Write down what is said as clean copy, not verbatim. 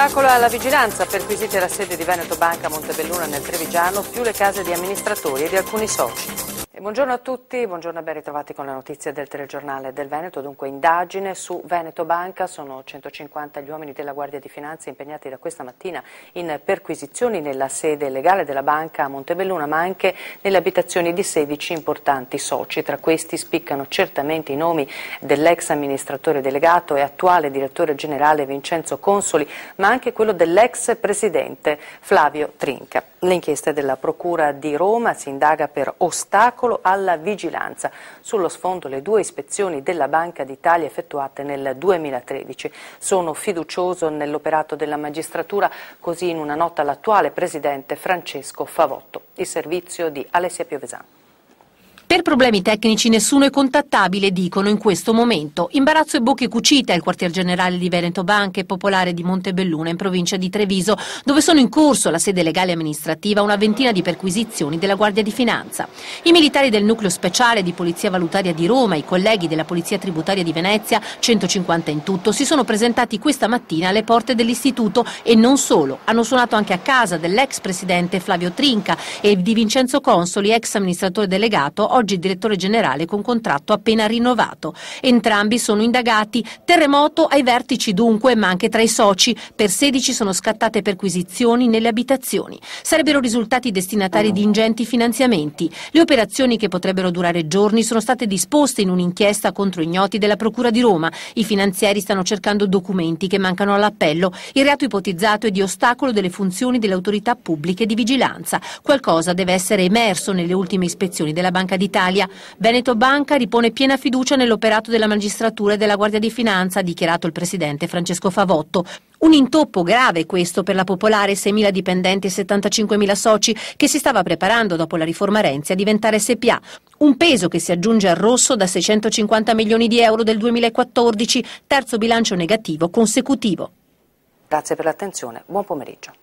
Ostacolo alla vigilanza, perquisite la sede di Veneto Banca a Montebelluna nel Trevigiano, più le case di amministratori e di alcuni soci. Buongiorno a tutti, buongiorno e ben ritrovati con le notizie del telegiornale del Veneto. Dunque, indagine su Veneto Banca, sono 150 gli uomini della Guardia di Finanza impegnati da questa mattina in perquisizioni nella sede legale della banca a Montebelluna, ma anche nelle abitazioni di 16 importanti soci. Tra questi spiccano certamente i nomi dell'ex amministratore delegato e attuale direttore generale Vincenzo Consoli, ma anche quello dell'ex presidente Flavio Trinca. L'inchiesta della Procura di Roma si indaga per ostacolo alla vigilanza. Sullo sfondo le 2 ispezioni della Banca d'Italia effettuate nel 2013. Sono fiducioso nell'operato della magistratura, così in una nota all'attuale presidente Francesco Favotto. Il servizio di Alessia Piovesan. Per problemi tecnici nessuno è contattabile, dicono in questo momento. Imbarazzo e bocche cucite al quartier generale di Veneto Banca e Popolare di Montebelluna in provincia di Treviso, dove sono in corso alla sede legale amministrativa una ventina di perquisizioni della Guardia di Finanza. I militari del nucleo speciale di Polizia Valutaria di Roma, i colleghi della Polizia Tributaria di Venezia, 150 in tutto, si sono presentati questa mattina alle porte dell'istituto e non solo. Hanno suonato anche a casa dell'ex presidente Flavio Trinca e di Vincenzo Consoli, ex amministratore delegato, oggi direttore generale con contratto appena rinnovato. Entrambi sono indagati. Terremoto ai vertici dunque, ma anche tra i soci. Per 16 sono scattate perquisizioni nelle abitazioni. Sarebbero risultati destinatari di ingenti finanziamenti. Le operazioni, che potrebbero durare giorni, sono state disposte in un'inchiesta contro ignoti della Procura di Roma. I finanzieri stanno cercando documenti che mancano all'appello. Il reato ipotizzato è di ostacolo delle funzioni delle autorità pubbliche di vigilanza. Qualcosa deve essere emerso nelle ultime ispezioni della Banca d'Italia. Veneto Banca ripone piena fiducia nell'operato della magistratura e della Guardia di Finanza, ha dichiarato il presidente Francesco Favotto. Un intoppo grave questo per la Popolare, 6.000 dipendenti e 75.000 soci, che si stava preparando dopo la riforma Renzi a diventare SpA. Un peso che si aggiunge al rosso da 650 milioni di euro del 2014, terzo bilancio negativo consecutivo. Grazie per l'attenzione, buon pomeriggio.